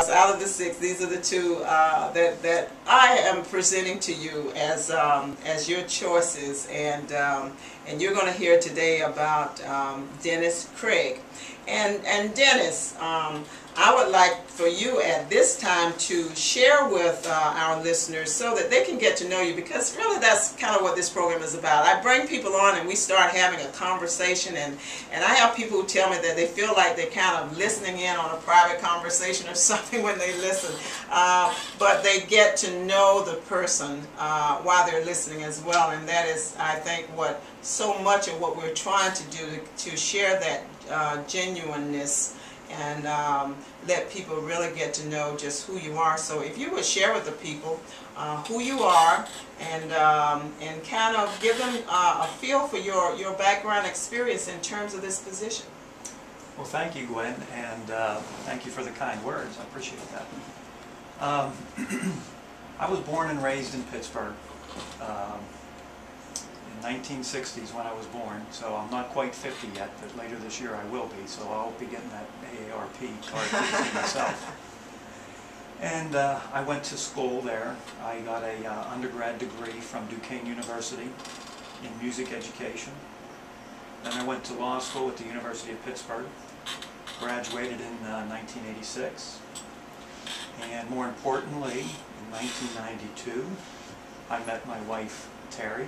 Out of the 6, these are the two that I am presenting to you as your choices, and you're going to hear today about Dennis Craig. And Dennis, I would like for you at this time to share with our listeners so that they can get to know you, because really that's kind of what this program is about. I bring people on and we start having a conversation, and I have people who tell me that they feel like they're kind of listening in on a private conversation or something when they listen, but they get to know the person while they're listening as well, and that is, I think, what so much of what we're trying to do to share that genuineness and let people really get to know just who you are. So if you would share with the people who you are and kind of give them a feel for your background experience in terms of this position. Well, thank you, Gwen, and thank you for the kind words. I appreciate that. I was born and raised in Pittsburgh. In 1960s when I was born, so I'm not quite 50 yet, but later this year I will be, so I'll be getting that AARP card myself. And I went to school there. I got a undergrad degree from Duquesne University in music education. Then I went to law school at the University of Pittsburgh, graduated in 1986, and more importantly, in 1992, I met my wife, Terry.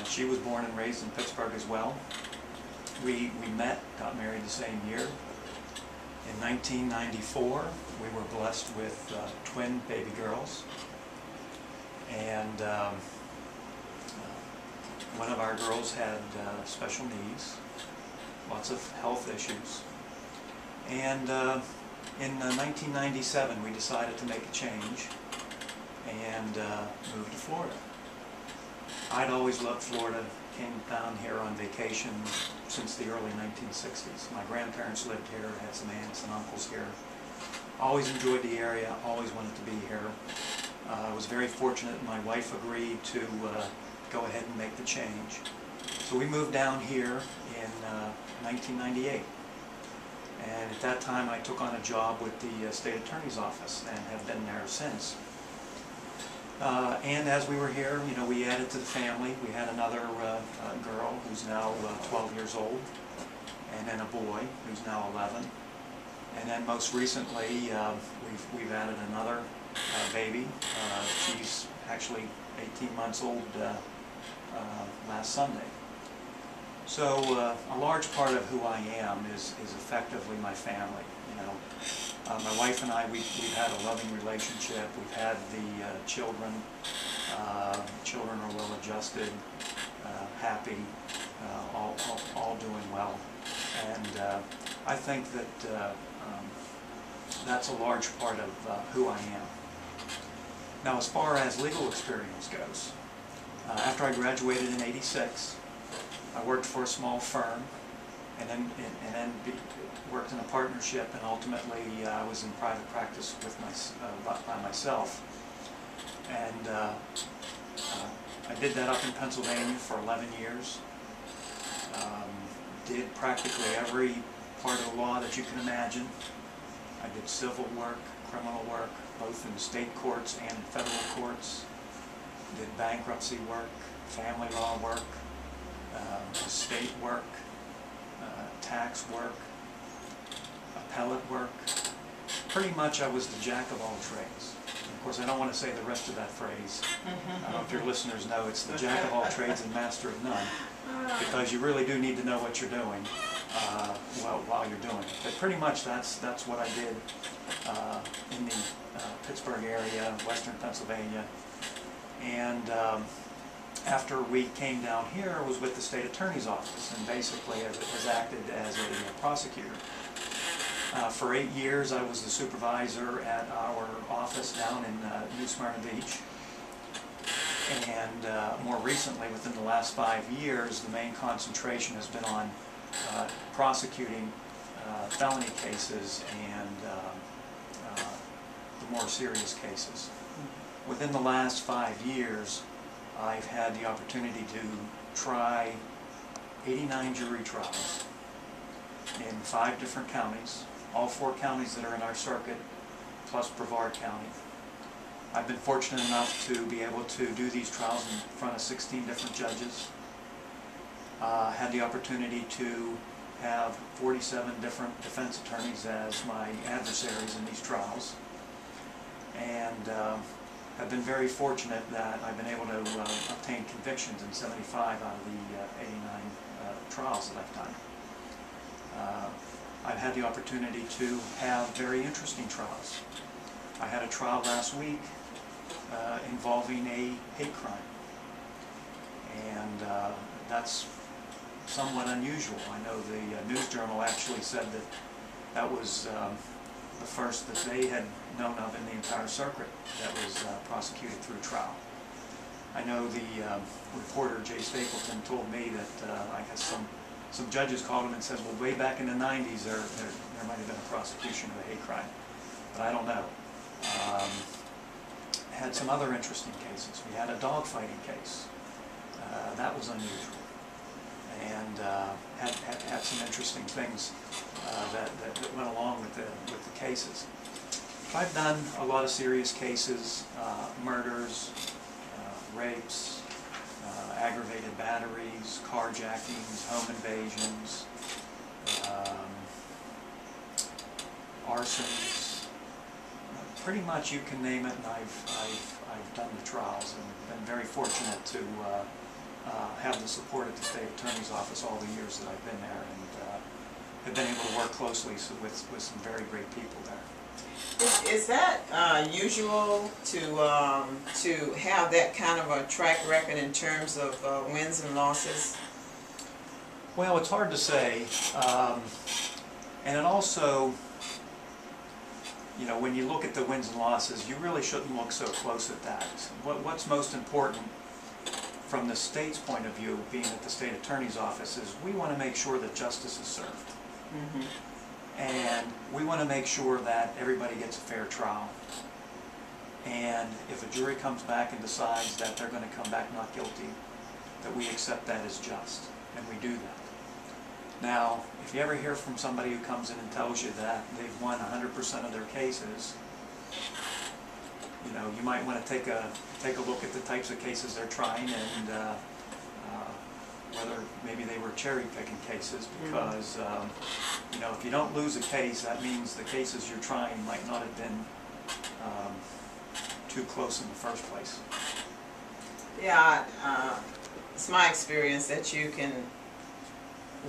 She was born and raised in Pittsburgh as well. We met, got married the same year. In 1994, we were blessed with twin baby girls. And one of our girls had special needs, lots of health issues. And in 1997, we decided to make a change and moved to Florida. I'd always loved Florida, came down here on vacation since the early 1960s. My grandparents lived here, had some aunts and uncles here. Always enjoyed the area, always wanted to be here. I was very fortunate my wife agreed to go ahead and make the change. So we moved down here in 1998. And at that time I took on a job with the state attorney's office and have been there since. And as we were here, you know, we added to the family. We had another girl who's now 12 years old, and then a boy who's now 11. And then most recently, we've added another baby. She's actually 18 months old last Sunday. So a large part of who I am is effectively my family. You know, my wife and I, we've had a loving relationship. We've had the children. Children are well adjusted, happy, all doing well. And I think that that's a large part of who I am. Now, as far as legal experience goes, after I graduated in '86, I worked for a small firm, and then worked in a partnership, and ultimately I was in private practice with by myself. And I did that up in Pennsylvania for 11 years. Did practically every part of the law that you can imagine. I did civil work, criminal work, both in state courts and in federal courts. Did bankruptcy work, family law work, estate work, tax work, appellate work. Pretty much I was the jack of all trades. And of course, I don't want to say the rest of that phrase. I don't know if your listeners know it's the jack of all trades and master of none, because you really do need to know what you're doing while you're doing it. But pretty much that's what I did in the Pittsburgh area, western Pennsylvania. And after we came down here, I was with the state attorney's office, and basically has acted as a prosecutor. For 8 years, I was the supervisor at our office down in New Smyrna Beach. And more recently, within the last 5 years, the main concentration has been on prosecuting felony cases and the more serious cases. Within the last 5 years, I've had the opportunity to try 89 jury trials in 5 different counties. All 4 counties that are in our circuit plus Brevard County. I've been fortunate enough to be able to do these trials in front of 16 different judges. Had the opportunity to have 47 different defense attorneys as my adversaries in these trials, and have been very fortunate that I've been able to obtain convictions in 75 out of the 89 trials that I've done. I've had the opportunity to have very interesting trials. I had a trial last week involving a hate crime, and that's somewhat unusual. I know the News Journal actually said that that was the first that they had known of in the entire circuit that was prosecuted through trial. I know the reporter, Jay Stapleton, told me that I guess some judges called him and said, well, way back in the 90s there might have been a prosecution of a hate crime, but I don't know. Had some other interesting cases. We had a dogfighting case. That was unusual. And had some interesting things that went along with the cases. I've done a lot of serious cases, murders, rapes, aggravated batteries, carjackings, home invasions, arsons. Pretty much you can name it, and I've done the trials, and been very fortunate to have the support at the State Attorney's Office all the years that I've been there, and have been able to work closely with some very great people there. Is that usual to have that kind of a track record in terms of wins and losses? Well, it's hard to say, and it also, you know, when you look at the wins and losses, you really shouldn't look so close at that. What's most important from the state's point of view, being at the State Attorney's Office, is we want to make sure that justice is served. Mm-hmm. And we want to make sure that everybody gets a fair trial. And if a jury comes back and decides that they're going to come back not guilty, that we accept that as just, and we do that. Now, if you ever hear from somebody who comes in and tells you that they've won 100% of their cases, you know, you might want to take a look at the types of cases they're trying, and whether maybe they were cherry-picking cases, because you know, if you don't lose a case, that means the cases you're trying might not have been too close in the first place. Yeah, it's my experience that you can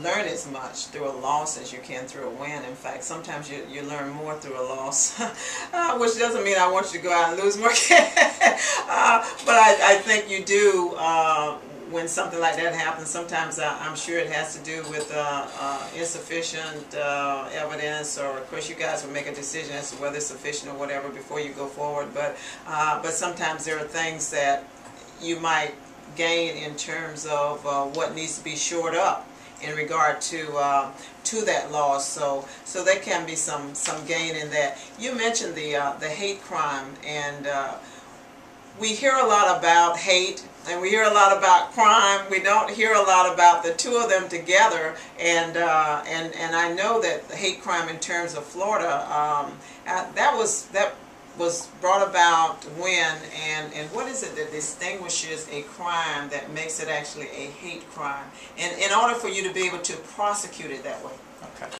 learn as much through a loss as you can through a win. In fact, sometimes you learn more through a loss, which doesn't mean I want you to go out and lose more. But I think you do, when something like that happens. Sometimes I'm sure it has to do with insufficient evidence, or of course you guys will make a decision as to whether it's sufficient or whatever before you go forward. But sometimes there are things that you might gain in terms of what needs to be shored up in regard to that loss. So there can be some gain in that. You mentioned the hate crime, and we hear a lot about hate, and we hear a lot about crime. We don't hear a lot about the two of them together. And I know that the hate crime in terms of Florida, that was brought about when, and what is it that distinguishes a crime that makes it actually a hate crime, and in order for you to be able to prosecute it that way? Okay.